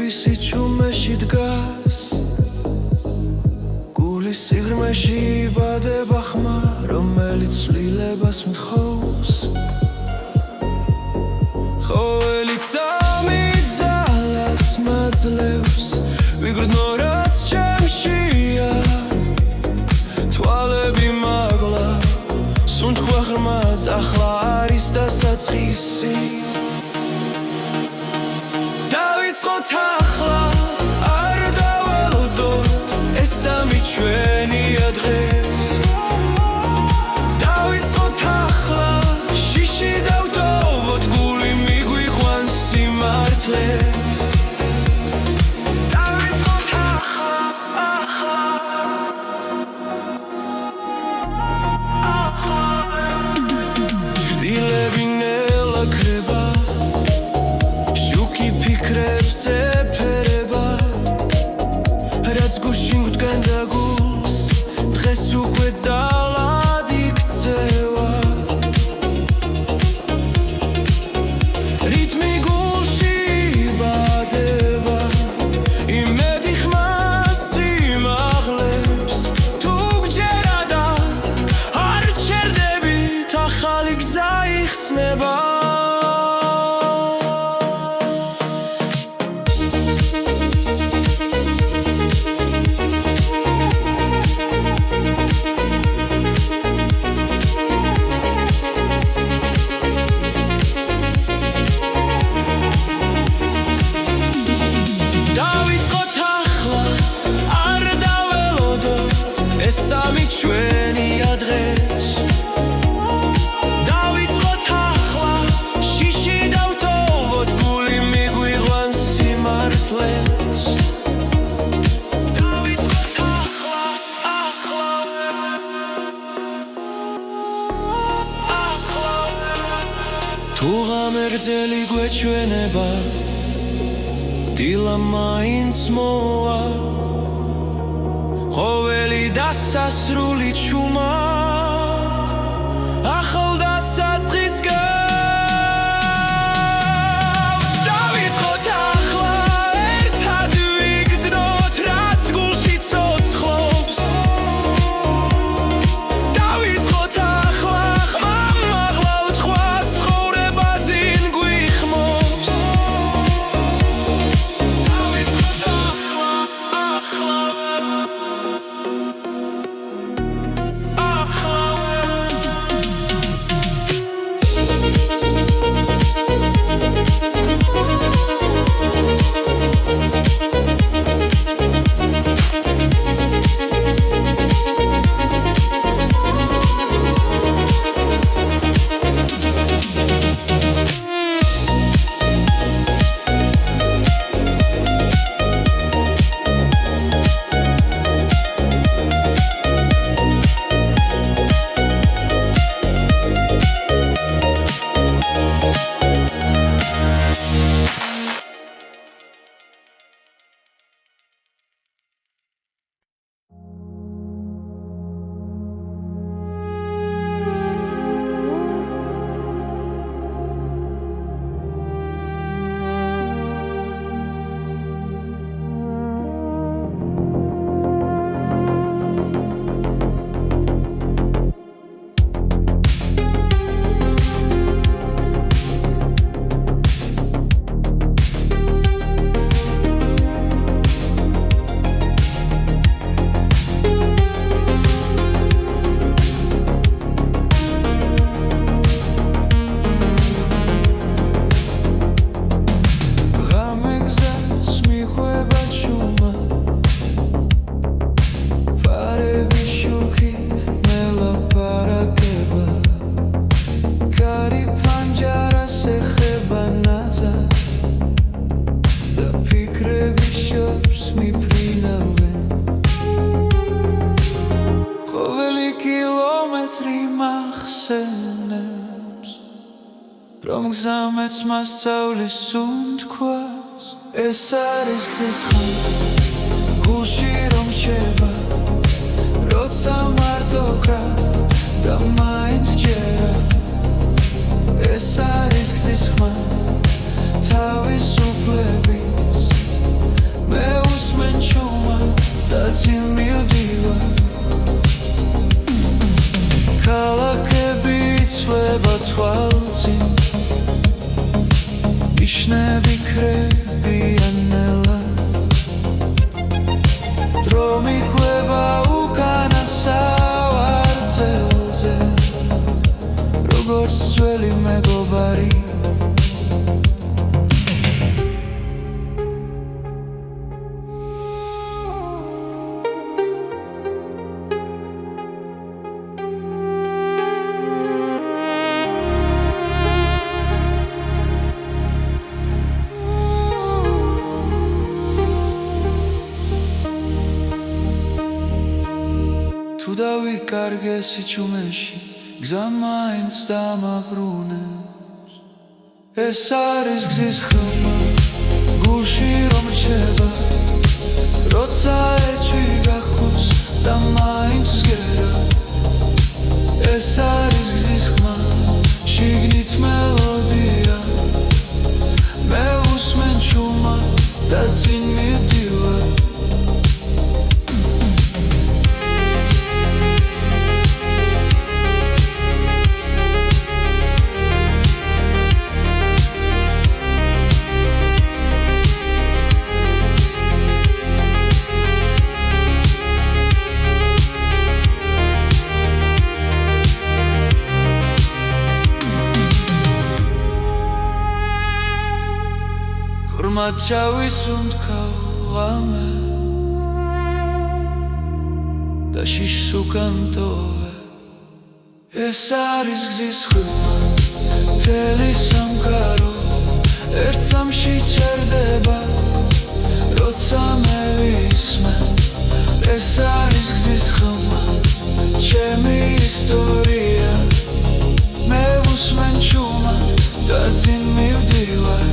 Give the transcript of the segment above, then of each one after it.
ვისი ჩუმეში დგას გულის სიღრმეში იბადება ხმა რომელიც ცვლილებას მთხოვს ყოველი წამი ძალას მაძლევს ვიგრძნო რაც ჩემშია თვალები მაგლა სუნთქვა ღრმად ახლა არის დასაწყისი დავიწყოთ ახლა არ დაველოდოთ ეს წამი ჩვენია დღეს დავიწყოთ ახლა შიში დავდოვოთ გული მიგვიყვანს სიმართლეს დავიწყოთ ახლა ჭრილები ნელა ქრება შუქი ფიქრებს ეფერება რაც გუშინ გვდგენდა გულს დღეს უკვე ძალად იქცევა რითმი გულში იბადება იმედი ხმას სიმაღლებს თუ გჯერა და არ ჩერდებით ახალი გზა იხსნება დავიწყოთ ახლა არ დაველოდოთ ეს წამი ჩვენია დღეს დავიწყოთ ახლა შიში დავდოვოთ გული მიგვიყვანს სიმართლეს დავიწყოთ ახლა თუ ღამერձელი გვეჩვენება დილა მაინც მოვა ყოველი დასასრული ჩუმად ახალ დასაწყის გავს დავიწყოთ ახლა ერთად ვიგრძნოთ რაც გულში ცოცხლობს დავიწყოთ ახლა ხმამ მაღლა უთქვა ცხოვრება ძინ გვიხმობს რომ გზამეც მასწავლის სუნთქვას ეს არის გზის ხმა გულში რომ შევა როცა მარტო კრა და მაინც ჯერა ეს არის გზის ხმა თავისუფლების ნიშნები ქრებიანელა დრო მიყვება უკანა სავარძელზე როგორც ძველი მეგობარი თუ დავიკარგე სიჩუმეში გზა მაინც დამაბრუნებს ეს არის გზის ხმა გულში რომ რჩება როცა ეჭვი გაქვს და მაინც ვსგერა ეს არის გზის ხმა შიგნით მელოდია მე უსმენ ჩუმად და წინ მივდივარ ხმად ჩავისუნთქავ ამე და შიშს უკან ტოვე ეს არის გზის ხმა მთელი სამყარო ერთ სამში ჩერდება როცა მე ვისმენ ეს არის გზის ხმა ჩემი ისტორია მე ვუსმენ ჩუმად და წინ მივდივარ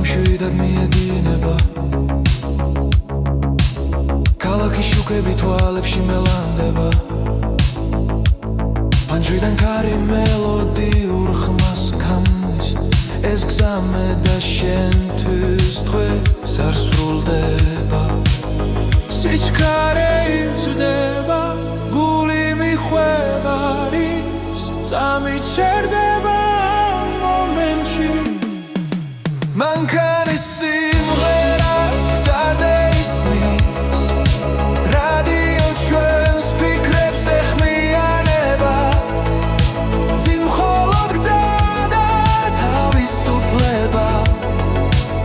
მშვიდად მიედინება ქალაქის შუქები თვალებში მელანდება პანჯრიდან კარი მელოდიურ ხმას ქმნის ეს გზა მე და შენთვის დღეს არ სრულდება სიჩქარე იზრდება გული მიხვევა რის წამი ჩერდება მომენტში მანქანის სიმღერა გზაზე ისმის რადიო ჩვენს ფიქრებს ეხმიანება წინ მხოლოდ გზა და თავისუფლება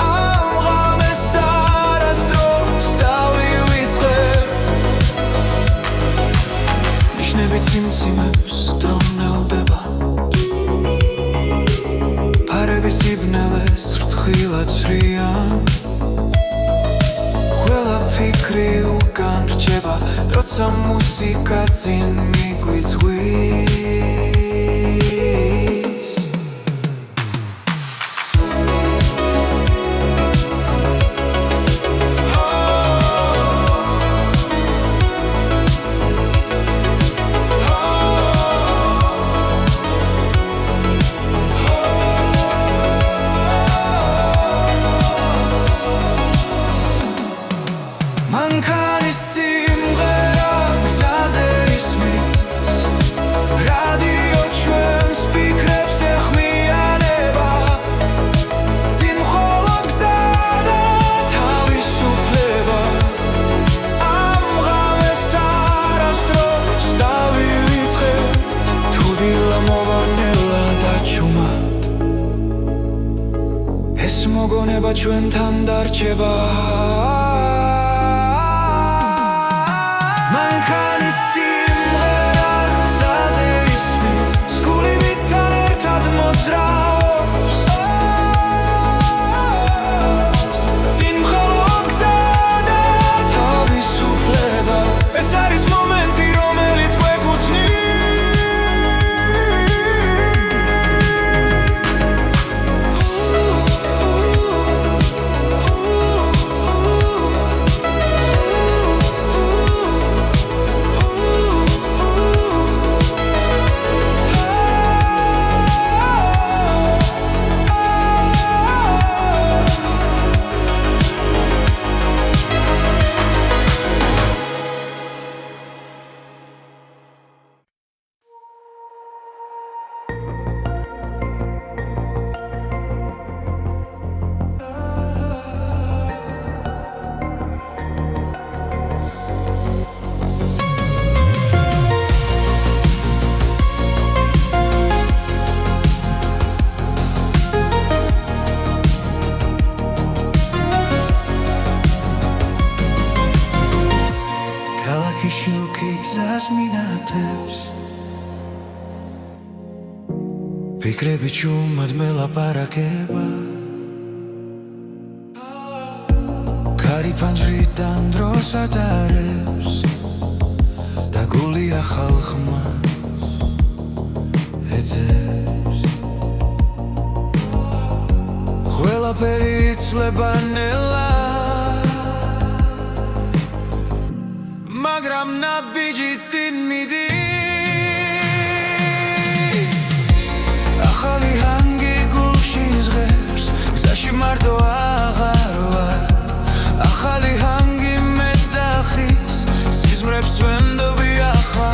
ამ ღამეს არასდროს დავივიწყებთ ნიშნები ციმციმებს დრონელდება ფარების იბნელეს ხრთხილად სრიან ყველა ფიქრი უკან რჩება როცა მუსიკა წინ მიგვიწვის მანქანის სიმღერა გზაზე ისმის მოგონება ჩვენთან დარჩება მანქანის სიმღერა გზაზე ისმის გულივიდან ერთად მოძრაობს წინ მხოლოდ გზა და თავისუფლება ეს არის მომენტი რომელიც გვეკუთვნის შუქი გზას მინათებს ფიქრები ჩუმად მელაპარაკება ქარი ფანჯრიდან დროს ატარებს და გული ახალ ხმას ეძებს ყველაფერი იცლება ნელა მაგრამ ნაბიჯი წინ მიდის ახალი ჰანგი გულში ზღერს გზაში მარტო აღარ ვარ ახალი ჰანგი მეძახის სიზმრებს ვენდობი ახლა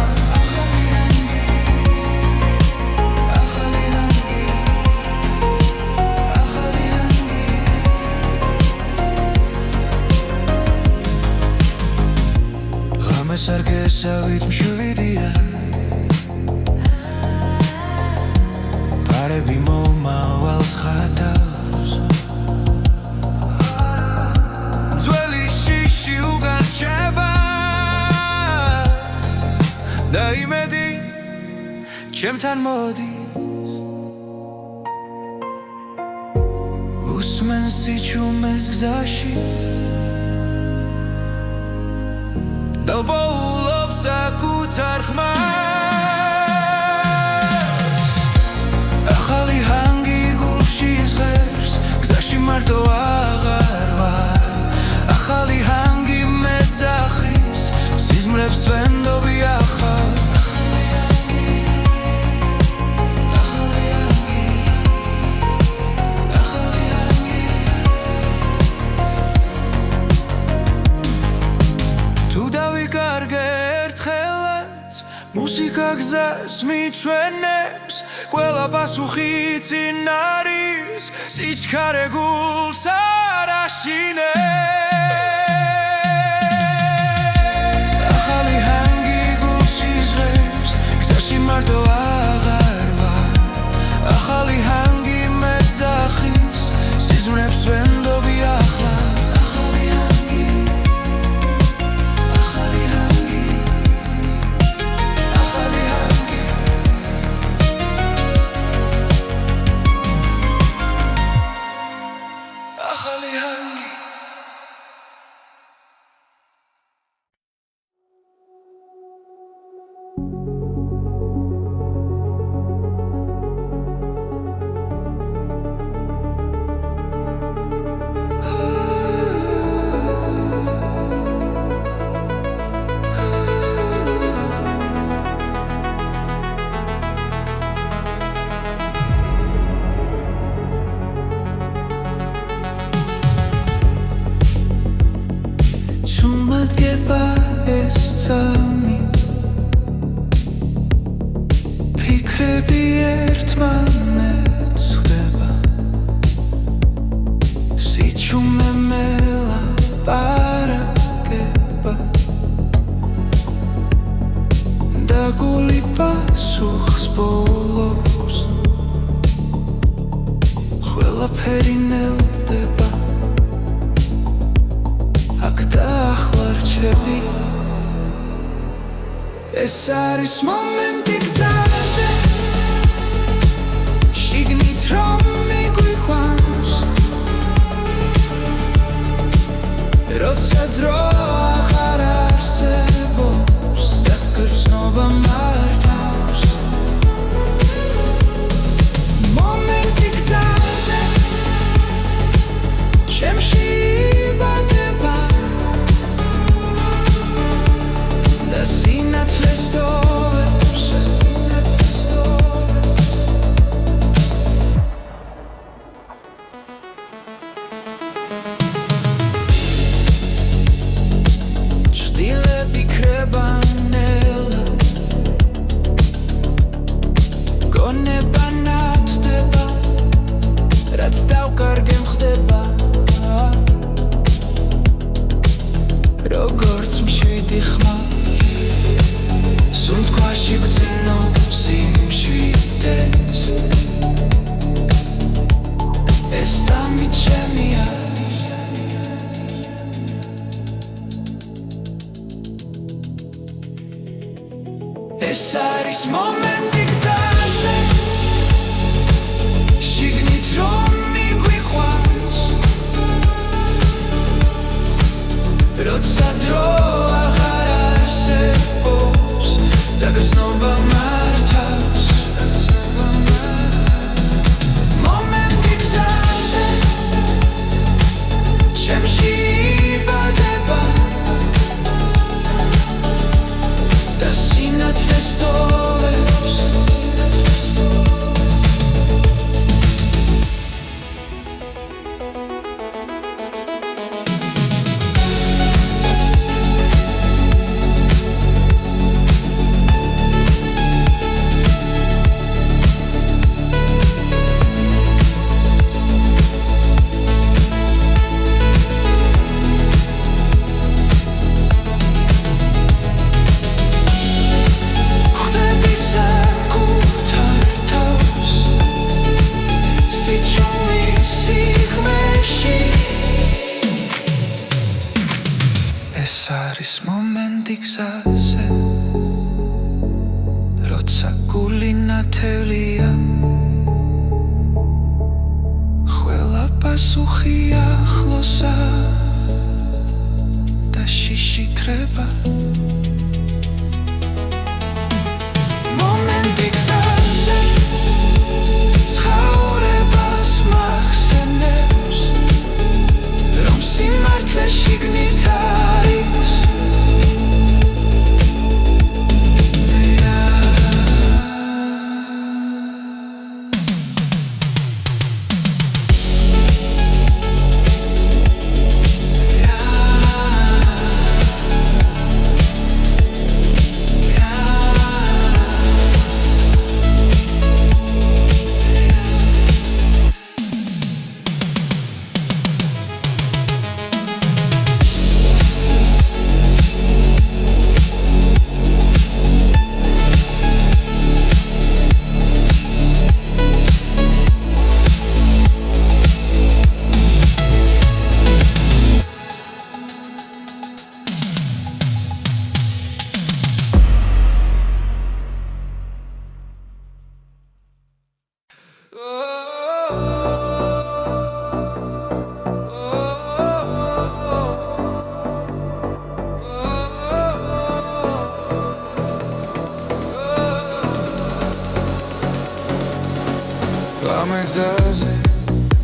სარგესავით მშვიდია პარები მომავალს ხატავს ძველი შიში უგარჩება და იმედი ჩემთან მოდის უსმენს სიჩუმეს გზაში დავბოულობს საკუთარ ხმას ახალი ჰანგი გულში ზღერს გზაში მარტო აღარ ვარ ახალი ჰანგი მეძახის სიზმრებს ვენდობი ახლა მუსიკა გზას მიჩვენებს ყველა პასუხი წინ არის სიჩქარე გულს არ აშინებს ახალი ჰანგი გულში ზღერს გზაში მარტო აღარ ვარ ახალი ჰანგი მეძახის სიზმრებს ვენდობი ახლა ფიქრები ერთმანეთს ხვდება სიჩუმე მელაპარაკება და გული პასუხს ბოლობს ყველაფერი ნელ ველდება აქ დაახლა რჩები ეს არის მომენტი გზაზე შიგნით რომ მიგვიყვანს როცა დრო აღარ არსებობს და გრძნობა მართავს მომენტი გზაზე ჩემში იბადება და სინათლეს ტოვებს ჭდილები ქრება ნელა გონება ნათდება რაც დავკარგე ხდება როგორც მშვიდი ხმა სუნთქვაში გძნობს იმშვიდეს ეს სამი ჩემია ეს არის მომენტი გზაზე შიგნით რომ მიგვიყვანს როცა დრო აღარ არსებობს და გრძნობა მართავს მომენტი გზაზე ჩემში იბადება და სინათლეს ტოვებს ეს არის მომენტი გზაზე როცა გული ნათელია ყველა პასუხი ახლოსა და შიში ქრება მომენტი გზაზე ცხოვრებას მახსენებს რომ სიმართლე შიგნით არის გამეგზაზე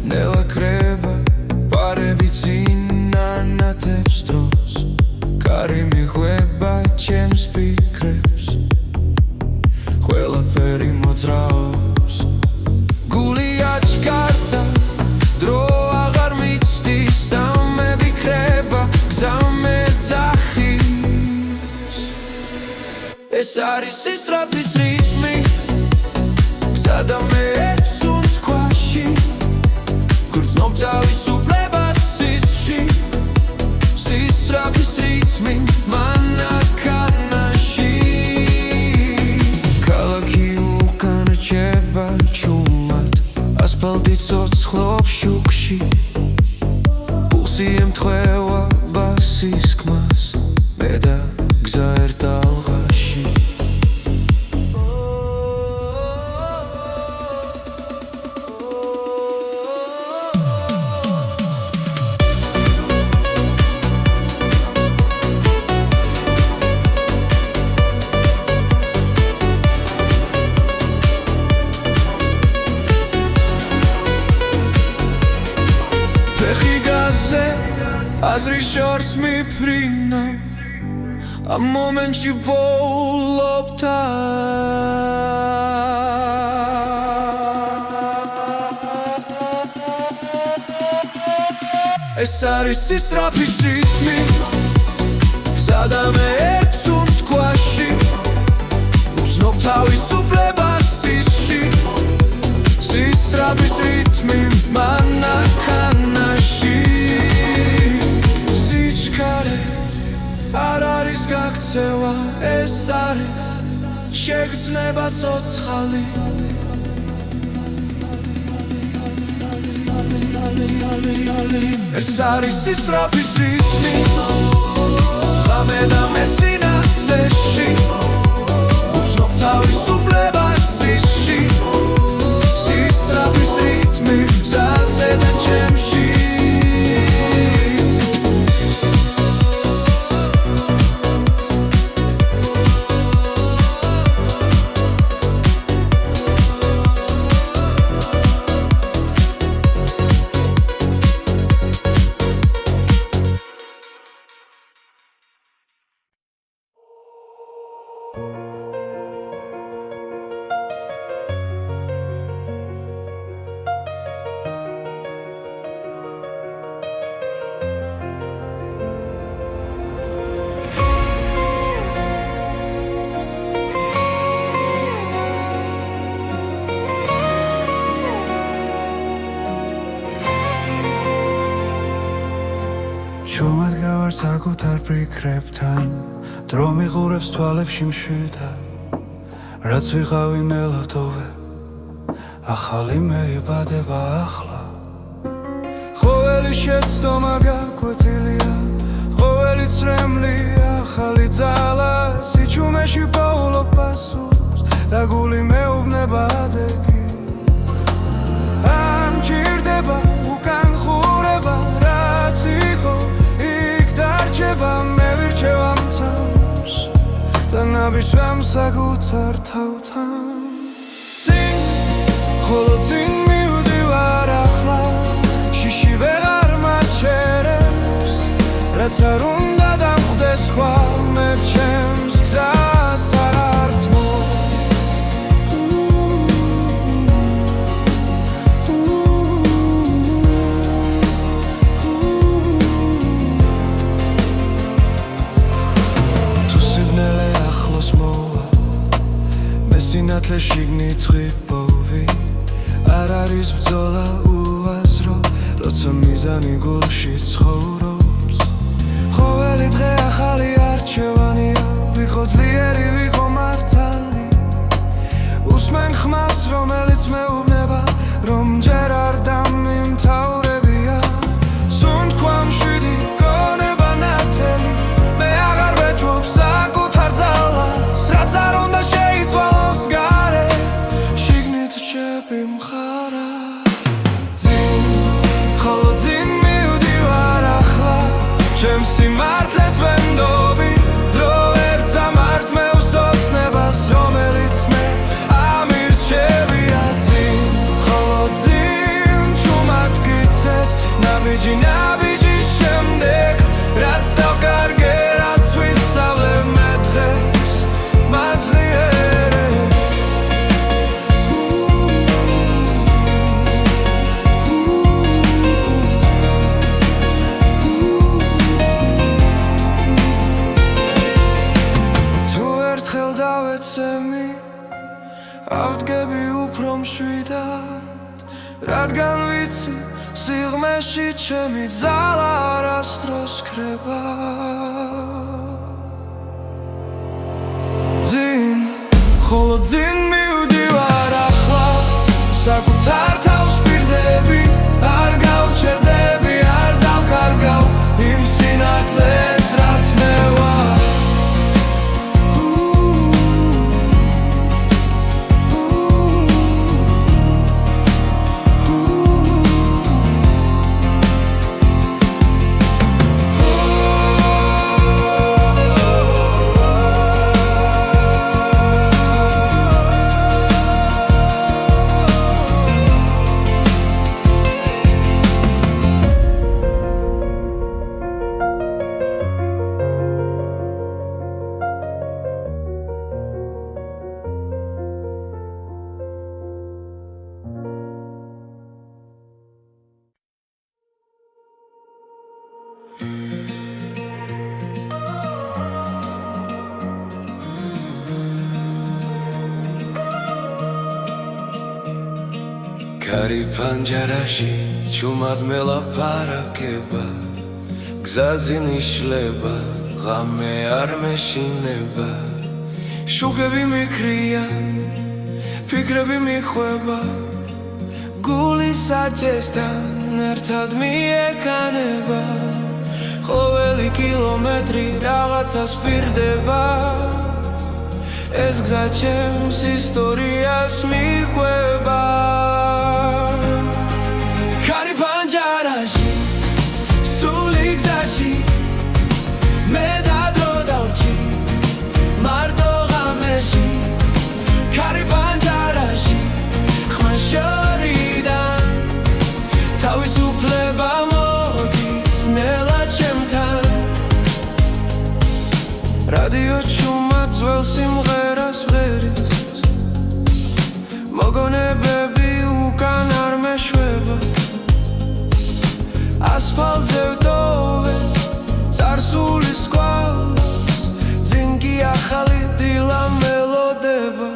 ნელა ქრება პარები წინ ანათებს დროს კარი მიხვება ჩემს ფიქრებს ყველაფერი მოძრაობს გული აჩქარდა დრო აღარ მიცდის და მე ვიქრება გზა მეძახის ეს არის სისწრაფის რიტმი გზა და მე სუნთქვაში გრძნობ თავისუფლებას სისში სისწრაფის რიტმი მანქანაში ქალაქი უკან რჩება ჩუმად ასფალტი ცოცხლობს შუქში ემთხვევა ბასის ქმას მე და გზა ერთ ალღაში აზრის შორს მიფრინავ ამ მომენტში ვოულობ ეს არის სისწრაფის რიტმი გზადა მე ერთ სუნთქვაში უცნობ თავისუფლებას სისში სისწრაფის რიტმი მანქანაში არ არის გაქცევა ეს არის შეგრძნება ცოცხალი ეს არის სისწრაფის რიტმი ღამე და მე სინათლეში უცნობ თავისუფლებას სისში სისწრაფის რიტმი გზაზე და ჩემში ჩუმად გავარ საკუთარ ფიქრებთან დრო მიყურებს თვალებში მშვიდად რაც ვიყავი ნელოდოვე ახალი მე იბადება ახლა ყოველი შეცდომა გაკვეთილია ყოველი წრემლი ახალი ძალა სიჩუმეში პოულობ პასუხს და გული მეუბნება ადეგი ამ ჭირდება უკან ხურება რაც იყო მე ვირჩევ ამ თავს და ნაბიჯვამ საკუთარ თავთან წინ ხოლო წინ მივდივარ ახლა შიში ვეღარ მაჩერებს რაც არ უნდა დამხვდეს სხვა მე ჩემს გზას არ ართმო სინათლე შიგნით ღვიპოვი არ არის ბრძოლა უაზრო როცა მიზანი გულში ცხოვრობს ყოველი დღე ახალი არჩევანია ვიყო ძლიერი ვიყო მართალი უსმენ ხმას რომელიც მეუბნება რომ ჯერ არ დამიმთავრებია სუნთქვა მშვიდი გონება ნათელი მე აღარ ვეჭვობ საკუთარ ძალას რაც არ უნდა შეიცვალოს გარე შიგნით რჩები მხარა წინ ხოლო წინ მივდივარ ახლა ჩემს სიმართლეს ვენდობი დრო ერთ სამართმევს ოცნებას რომელიც მე ამირჩევია წინ ხოლო წინ ჩუმად გიცეთ ნაბიჯი ნაბიჯის შემდეგ რაც დავკარგე რაც ვისწავლე მე დღეს მაძლიერე თუ ერთხელ დავეცემი ავდგები უფრო მშვიდად რადგან ვიცი სიღმეში ჩემი ძალა არასდროს ქრება ძინ ხოლო ძინ მივდივარ ახლა საკუთარ თავს პირდები არ გავჩერდები არ დავკარგავ კარი ფანჯარაში ჩუმად მელაპარაკება გზაზე ნიშლება ღამე არ მეშინება შუქები მიქრია ფიქრები მიხვება გული საჭესთან ერთად მიეკანება ყოველი კილომეტრი რაღაცას პირდება ეს გზა ჩემს ისტორიას მიყვება კარი ფანჯარაში სული გზაში მე დადრო დავჭი მარტო ღამეში კარი ფანჯარაში ხმა შორიდან თავისუფლება მოდის ნელა ჩემთან რადიო ჩუმად ძველ სიმღერას ვღერის მოგონებები უკან არ მეშვება ასფალტზე ვტოვე წარსულის კვალს წინ კი ახალი დილა მელოდება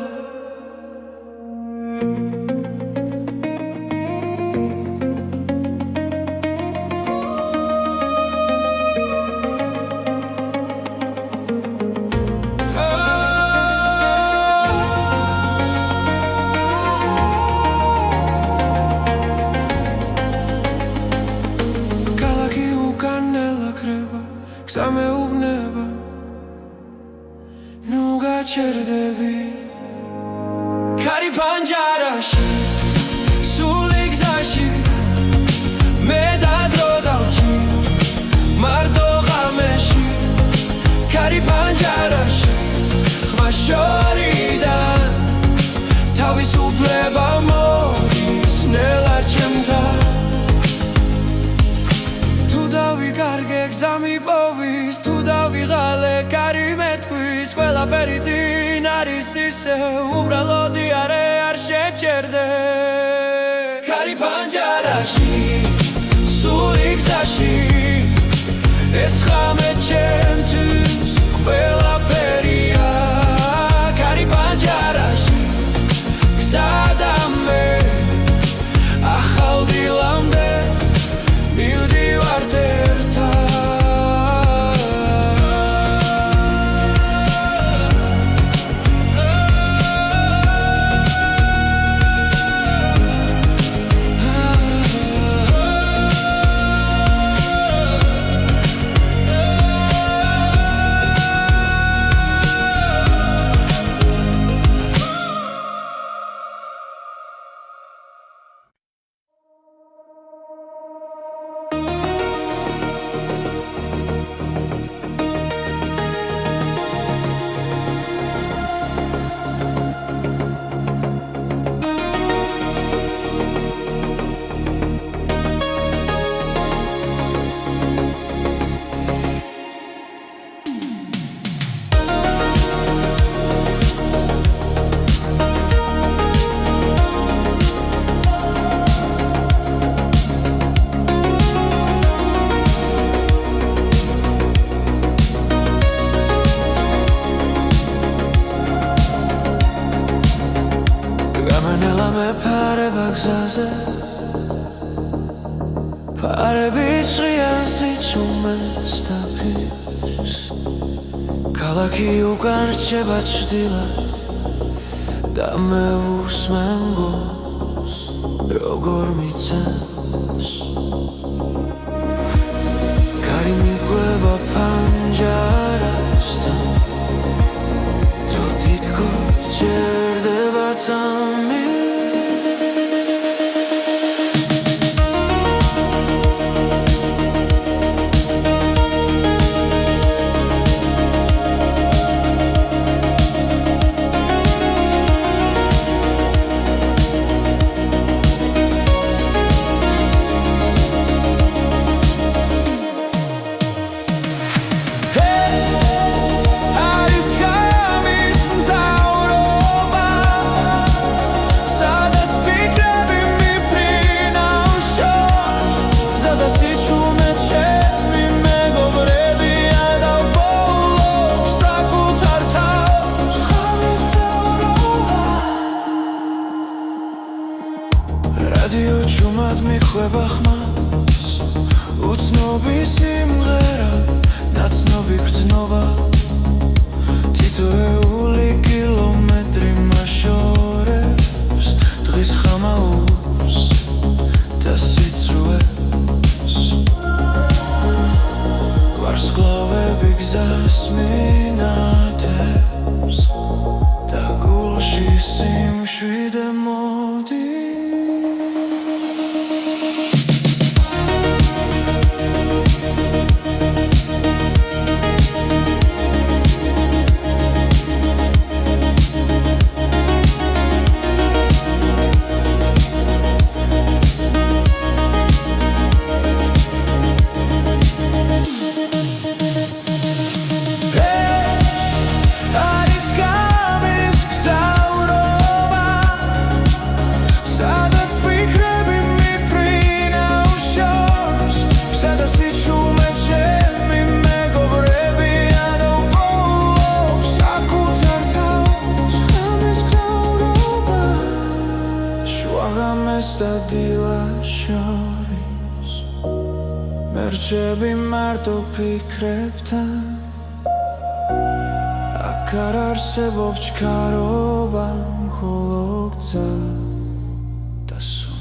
სამეუბნება ნუ გაჩერდები კარი ფანჯარაში სული გზაში მე დადრო დავჭი მარტო ღამეში კარი ფანჯარაში ხმა შორიდან თავისუფლება მოდის ნელა ჩემთან თუ დავიკარგე გზა მიპოვის თუ დავიღალე კარი მეთქვის ყველაფერი წინ არის ისე უბრალოდ არ შეჩერდე კარი ფანჯარაში სული გზაში ეს ღამე ჩემთვის ყველაფერია კარი ფანჯარაში გზა და მე ახალ დილამდე მივდივართ ერთად გზაზე ფარების ღიასი ჩუმეს დაფის ქალაქი უკან რჩება ჭრდილად და მე უსმენ გულს როგორ მიცემს კარი მიყვება ფანჯარასთან დრო თითქოს ჯერდება წამი ჩუმად მიხვება ხმას უცნობი სიმღერა ნაცნობი გრძნობა თითოეული კილომეტრი მაშორებს დღის ხამაურს და სიცრუეს ვარსკვლავები გზას მინათებს და გულში სიმშვიდე მოდის და დილა შორის მერჩები მარტო ფიქრებთან აქ არ არსებობს ჩქარობა მხოლო გზა და სუნთვა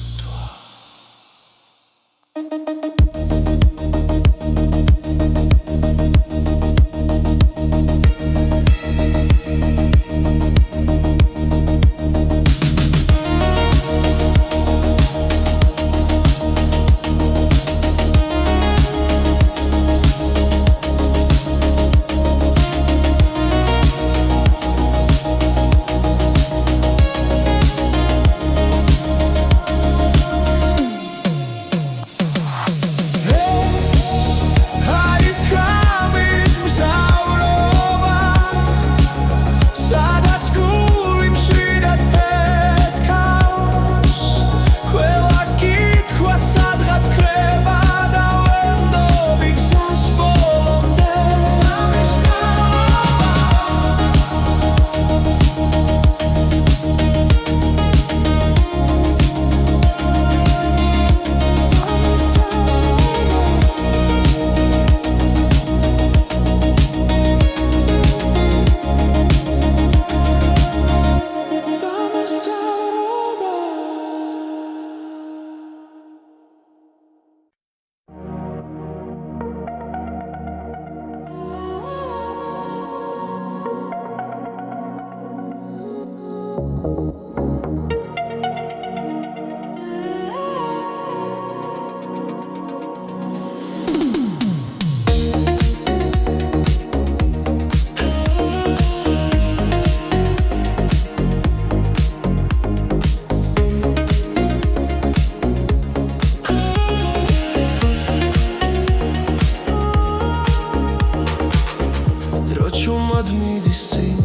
ჩუმად მიდის წინ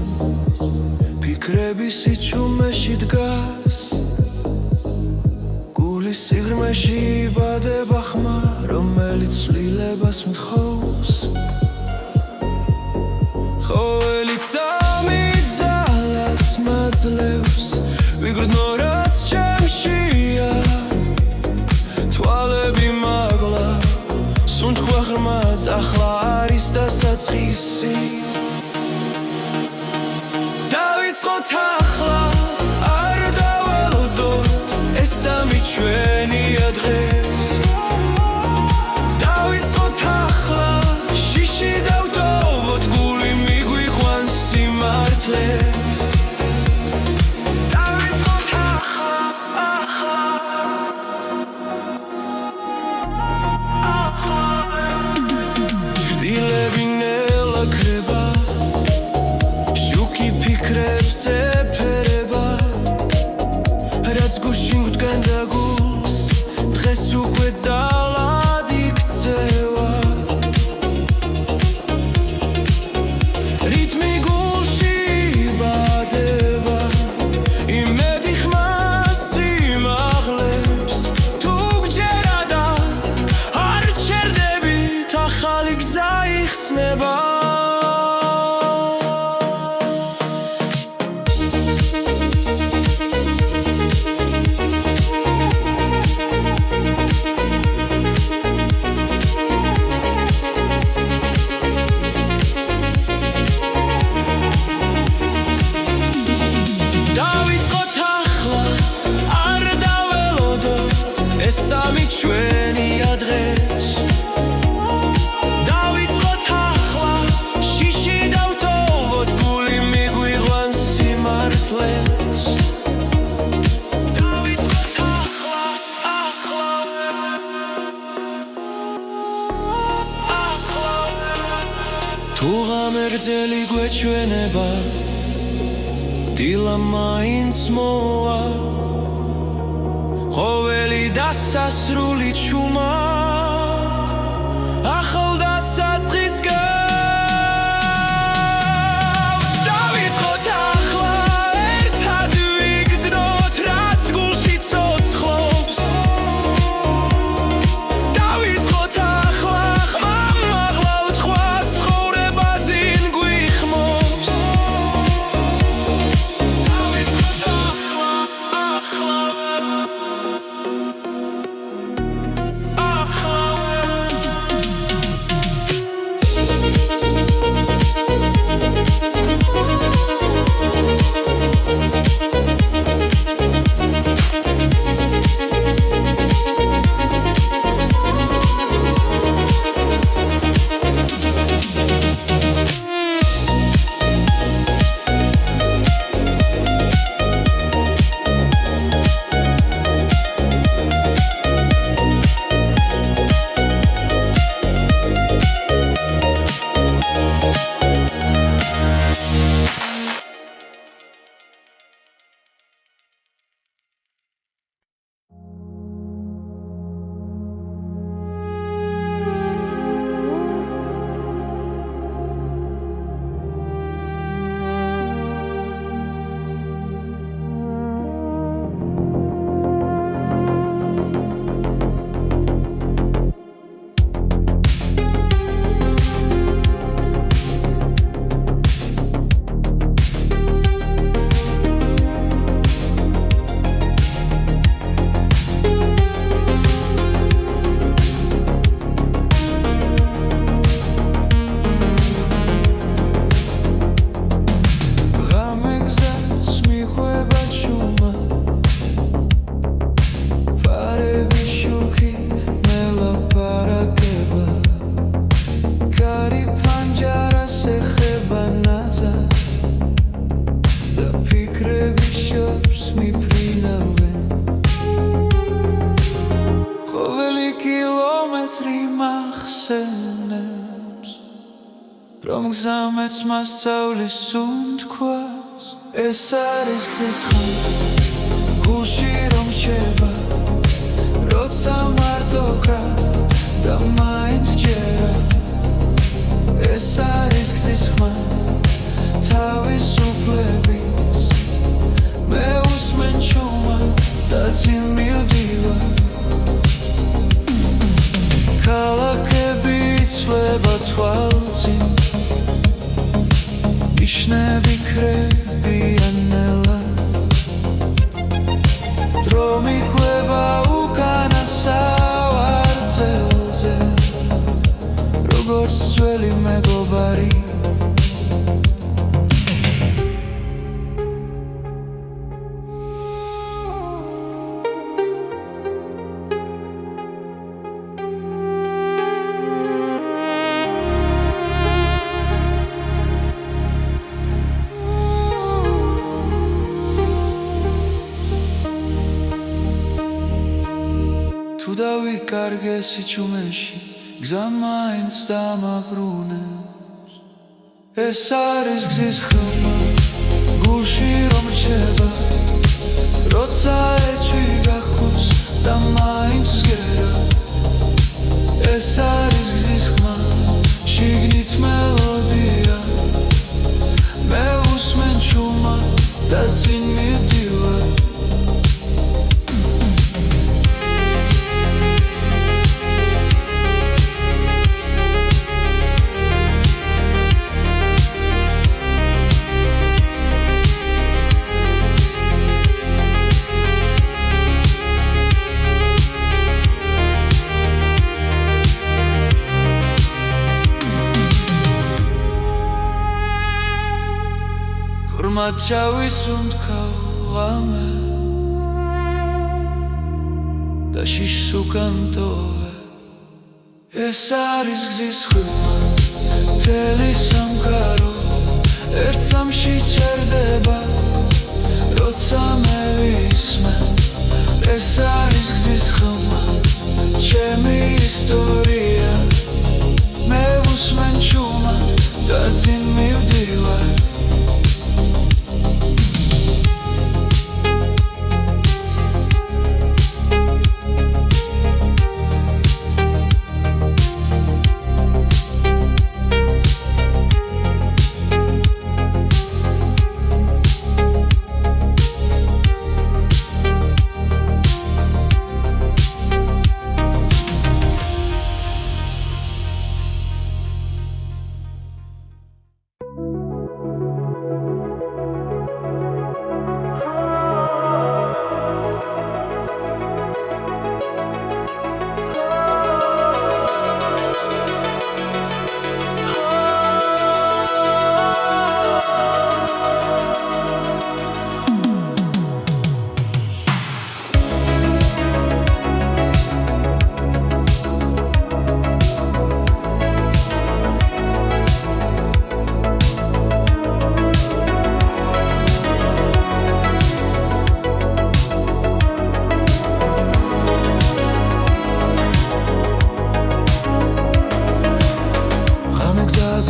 ფიქრები სიჩუმეში დგას გულის სიღრმეში იბადება ხმა რომელიც ცვლილებას მთხოვს ყოველი წამი ძალას მაძლევს ვიგრძნო რაც ჩემშია თვალები მაგლა სუნთქვა ღრმად ახლა არის დასაწყისი დავიწყოთ ახლა არ დაველოდოთ ეს წამი ჩვენია დღეს დავიწყოთ ახლა შიში დავდოვოთ გული მიგვიყვანს სიმართლეს დავიწყოთ ახლა ჭრილები ნელა ქრება ეფერება რაც გუშინ გვდგენ და გულს ეს სამი ჩვენი ადრეს დავიწყოთ ახლა შიში დავთოვოთ გული მიგვიყვანს სიმართლეს დავიწყოთ ახლა თუ ღამერძელი გვეჩვენება დილა მაინც მოვა ყოველი დასასრული ჩუმად ახალ დასაწყის გავს დავიწყოთ ახლა ერთად ვიგრძნოთ რაც გულში ცოცხლობს დავიწყოთ ახლა ხმამაღლა ვთქვა ცხოვრება ძინ გვიხმობს დავიწყოთ ახლა რომ გზამეც მასწავლის უთქვას ეს არის გზის ხმა გულში რომ შევა როცა მარტო კრა და მაინც ჯერა ეს არის გზის ხმა თავისუფლების მე უსმენ ჩუმა და წინ მივდივარ ქალაქები იცვლება თვალწინ ნიშნები ქრებიანელა დრო მიყვება უკანა სავარძელზე როგორც ძველი მეგობარი დავიკარგესი ჩუმეში გზა მაინც დამაბრუნებს ეს არის გზის ხმა გულში რომ რჩება როცა ეჭვი გახოს და მაინც გერა ეს არის გზის ხმა შიგნით მელოდია მე უსმენ ჩუმა და წინ მივდივარ Machawi sundkau ame და შიშს უკან ტოვე. ეს არის გზის ხმა, მთელი სამყარო ერთ სამში ჩერდება, როცა მე ვისმე. ეს არის გზის ხმა, ჩემი ისტორია, მე ვუსმენ ჩუმად და წინ მივდივარ.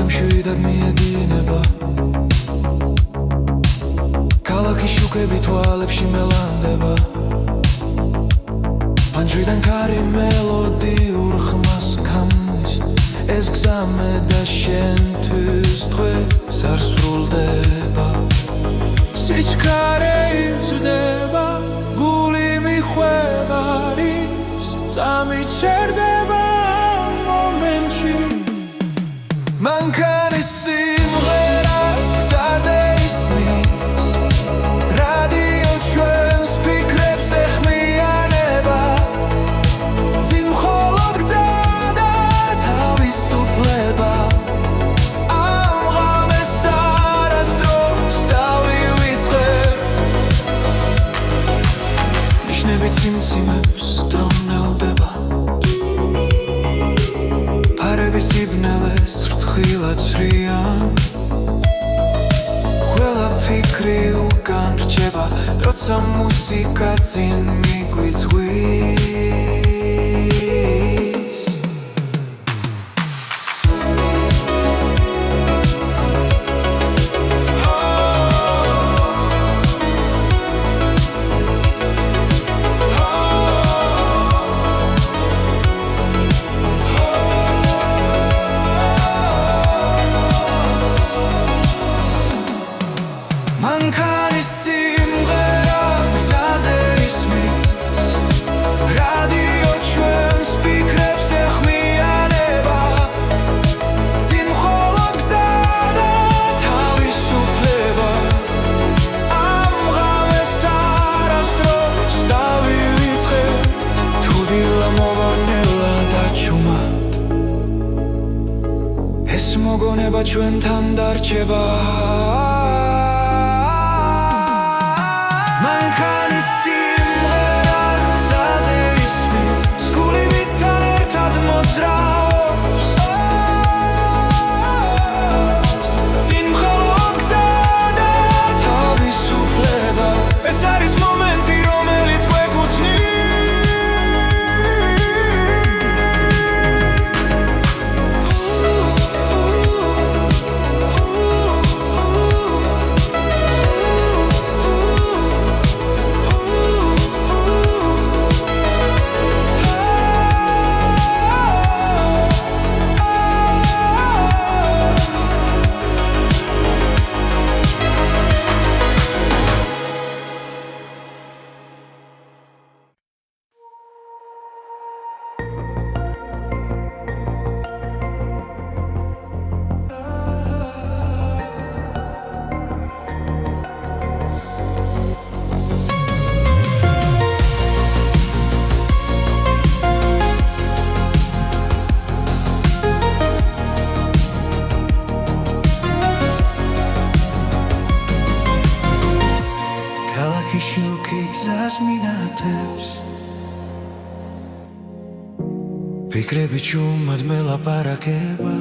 მშვიდად მიედინება, ქალაქის შუქები თვალებში მელანდება, პანჯრიდან ქარი მელოდიურ ხმას ქმნის. ეს გზა მე და შენთვის დღეს არ სრულდება, სიჩქარე იზრდება, გული მიხვევა რის, წამი ჩერდება მომენტში. მანქანის სიმღერა გზაზე ისმის, რადიო ჩვენს ფიქრებს ეხმიანება, წინ მხოლოდ გზა და თავისუფლება. ამ ღამეს არასდროს დავივიწყებთ, ნიშნები ციმციმებს დრონელდება, ფარების იბნელეს ხრთხილად ცრიან, ყველა ფიქრი უკან რჩება, როცა მუსიკა წინ მიგვიწვის. მანქანის სიმღერა გზაზე ისმის, რადიო ჩვენს ფიქრებს ეხმიანება, წინ მხოლოდ გზა და თავისუფლება. ამ ღამეს არასდროს დავივიწყებთ, თუ დილა მოვანელა და ჩუმად, ეს მოგონება ჩვენთან დარჩება. მანქანის სიმღერა გზაზე ისმის, გული მითთან ერთად მოძრაობს, წინ მხოლოდ გზა და თავისუფლება. ეს არის მომენტი, რომელიც გვეკუთვნის. ფიქრები ჩუმად მელაპარაკება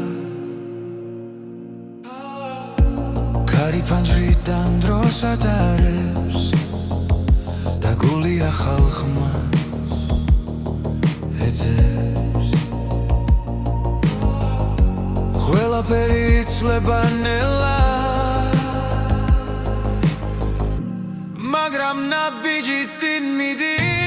კარი ფანჯრიდან დროს ატარებს და გული ახალ ხმას ეძებს ყველაფერი იცლება ნელა მაგრამ ნაბიჯი წინ მიდის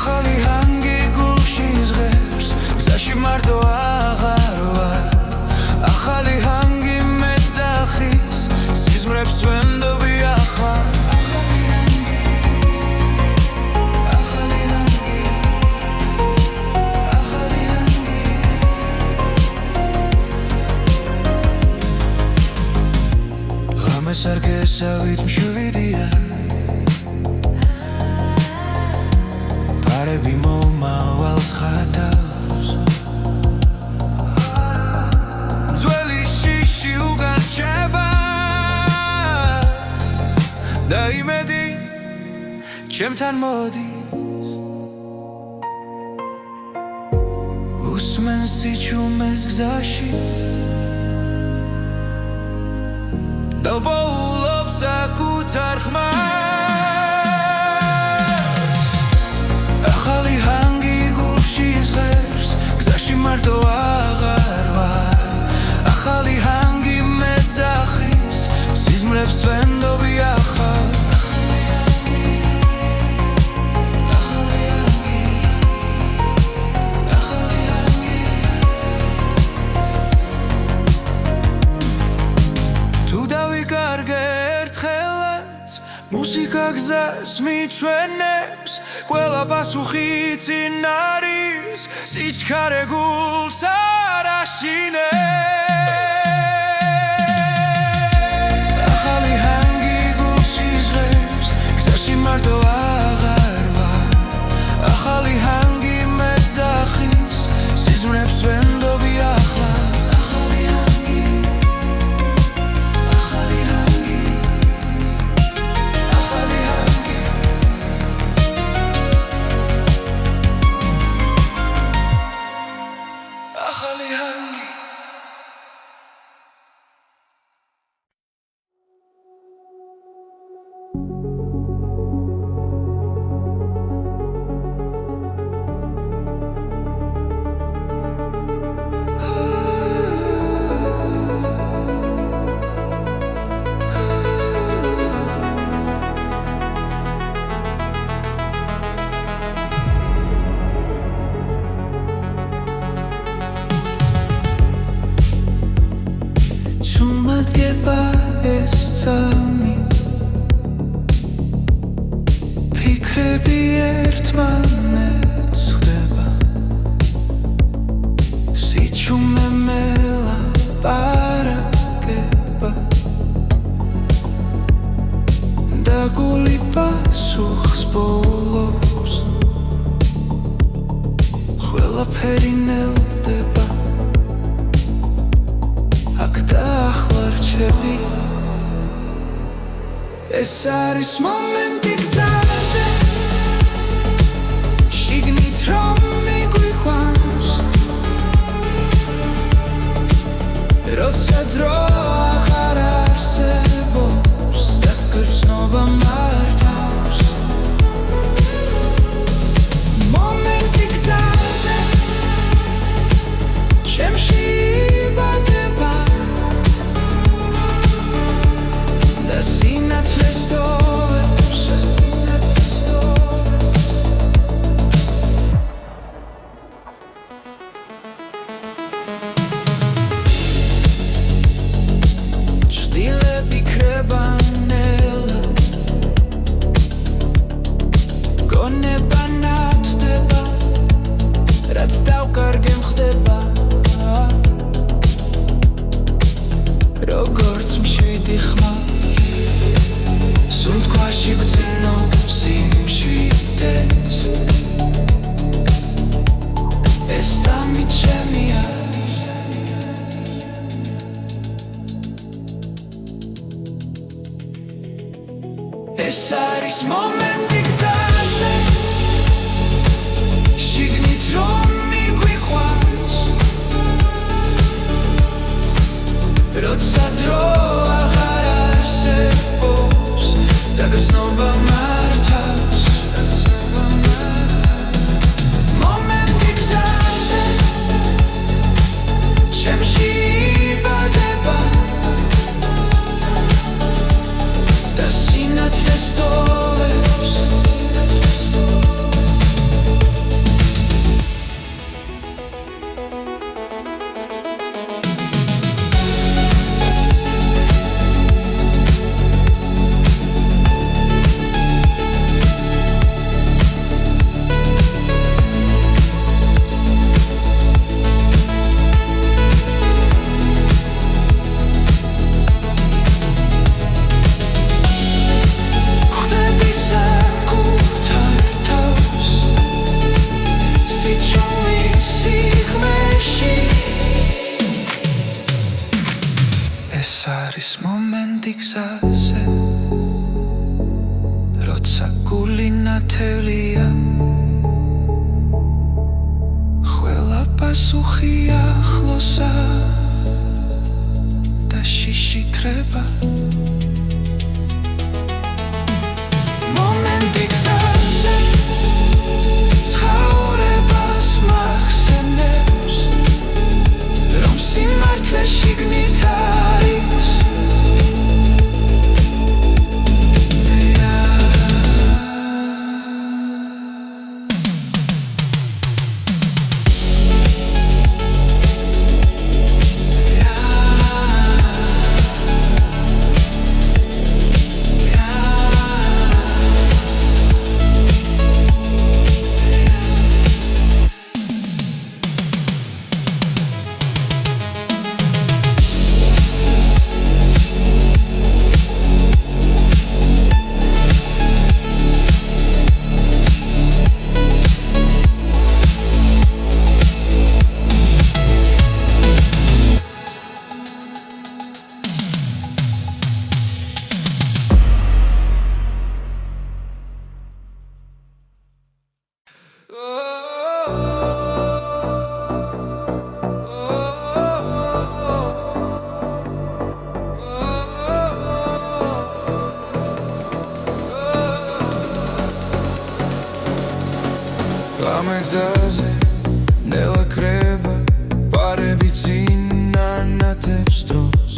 ახალი ჰანგი გულში ზღერს გზაში მარტო აღარ ვარ ახალი ჰანგი მეძახის სიზმრებს ვენდობი ახლა სარგესავით მშვიდია პარები მომავალს ხატავს ძველი შიში უგარჩება და იმედი ჩემთან მოდის უსმენს სიჩუმეს გზაში დავბოულობს საკუთარ ხმას ახალი ჰანგი გულში ზღერს გზაში მარტო აღარ ვარ ახალი ჰანგი მეძახის სიზმრებს ვენდობი ახლა მუსიკა გზას მიჩვენებს ყველა პასუხი წინ არის სიჩქარე გულს არ აშინებს ახალი ჰანგი გულში ზღერს გზაში მარტო აღარ ვარ ახალი ჰანგი მეძახის სიზმრებს ვენდობი ახლა ფიქრები ერთმანეთს ხვდება სიჩუმე მელაპარაკება და გული პასუხს ბოლობს ყველაფერი ნელდება აქ და ახლა რჩები ეს არის მომენტი გზაზე შიგნით რომ მიგვიყვანს როცა დრო აღარ არსებობს და გრძნობა მართავს მომენტი გზაზე ჩემში იბადება და სინათლეს დოვებს გზაზე როცა გული ნათელია ყველა პასუხი ახლოსა და შიში ქრება მომენტი გზაზე ცხოვრებას მახსენებს რომ სიმართლე შიგნით არის გამეგზაზე ნელა ქრება პარები წინანათებს დროს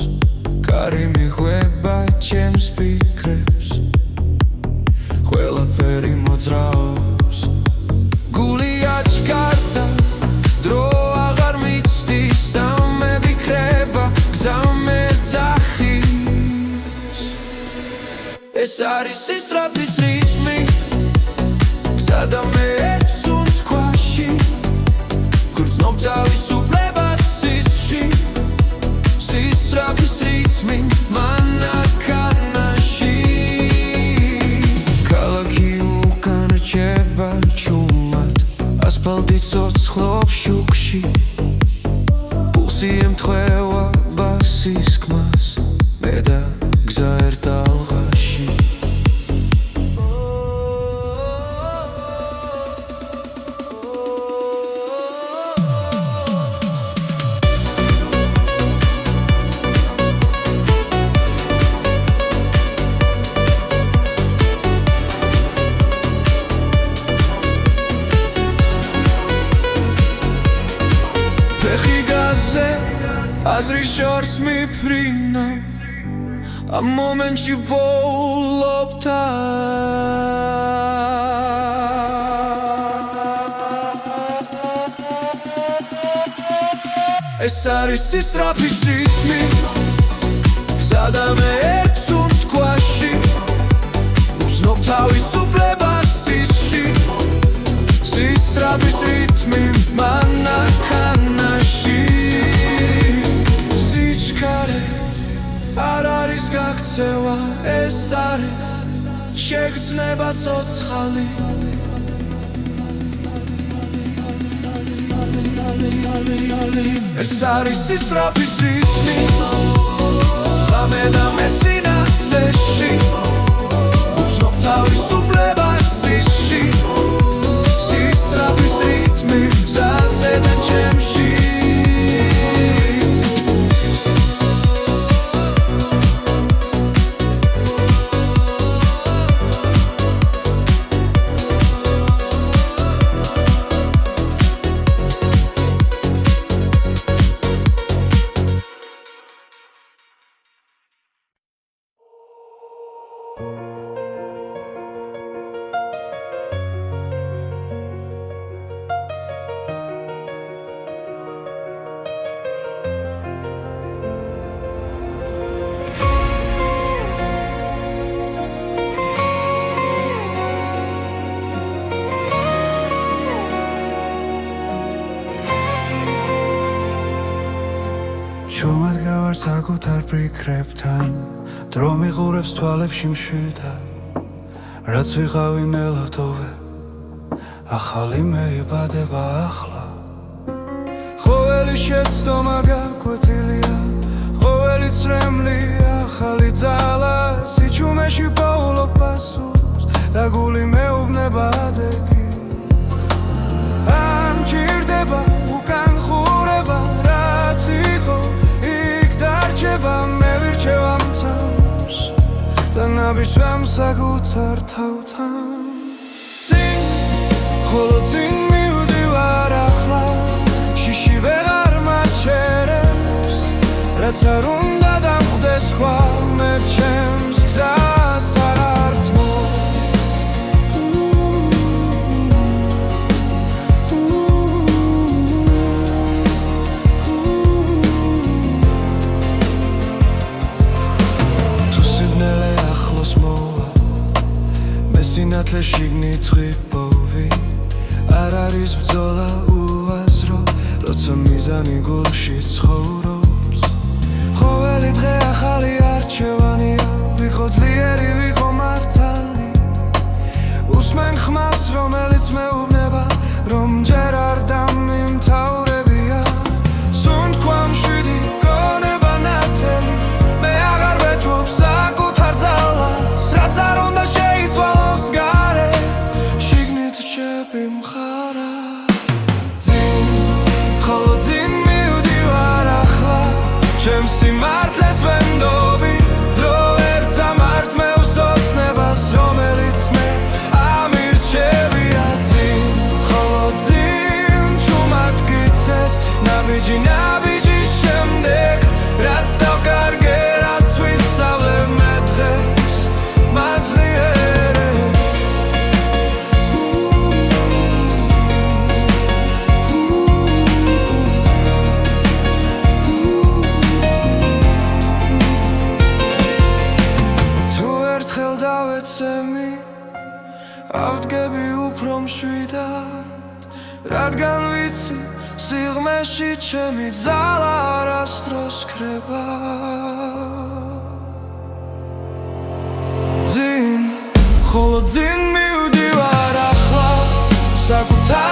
კარი მიხვება ჩემს ფიქრებს ყველაფერი მოძრაობს გული აჩქარდა დრო აღარ მიცდის და მე ვიქრება გზა მეძახის ეს არის სისწრაფის რიტმი გზა და მე გრძნობ თავისუფლებას სისში სისწრაფის რიტმი მანქანაში ქალაქი უკან რჩება ჩუმად ასფალტი ცოცხლობს შუქში პულსი ემთხვევა ბასის ხმას მე და გზა ერთ ალღაში აზრის შორს მიფრინავ ამ მომენტში ვოულობ ეს არის სისწრაფის რიტმი გზა და მე ერთ სუნთქვაში ვგრძნობ თავისუფლებას სისში სისწრაფის რიტმი მანქანაში არ არის გაქცევა ეს არის შეგრძნება ცოცხალი ეს არის სისწრაფის რიტმი ღამე და მე სინათლეში ვგრძნობ თავისუფლებას სისში სისწრაფის რიტმი გზაზე და ჩემში ჩუმად გავარ საკუთარ ფიქრებთან დრო მიყურებს თვალებში მშვიდად რაც ვიყავი ნელავდოვე ახალი მეიბადება ახლა ყოველი შეცდომა გაკვეთილია ყოველი წრემლია ახალი ძალა სიჩუმეში პოულობ პასუხს და გული მეუბნება ადეგი არ მჭირდება უკან ხურება რაც იყო იქ დარჩება მე ვირჩევ ამ წამს და ნაბიჯვამ საკუთარ თავთან წინ ხოლო წინ მივდივარ ახლა შიში ვეღარ მაჩერებს რაც არ უნდა დამხვდეს სხვა მე ჩემს გზას არ ართმო თუ სიბნელე ახლოს მოვა მე სინათლე შიგნით ხვიპოვი არ არის ბრძოლა უაზრო როცა მიზანი გულში ცხოვრობს ყოველი დღე ახალი არჩევანია ვიყო ძლიერი ვიყო მართალი უსმენ ხმას რომელიც მეუბნება რომ ჯერ არ დამიმთავრებია სუნთქვა მშვიდი გონება ნათელი მე აღარ ვეჭვობ საკუთარ ძალას რაც არ უნდა შეიცვალოს გარე შიგნით რჩები მხარა ხოლო წინ მივდივარ ახლა ჩემს სიმართლეს ვენდობი დრო ვერ წამართმევს ოცნებას რომელიც მე ამირჩევია წინ ხოლო წინ ჩუმად გიცეთ ნაბიჯი ნაბიჯის შემდეგ რაც დავკარგე რაც ვისწავლე მე დღეს მაძლიერე დავეცემი ავდგები უფრო მშვიდად რადგან ვიცი სიღმეში ჩემი ძალა არასდროს ქრება წინ ხოლო წინ მივდივარ ახლა საკუთარ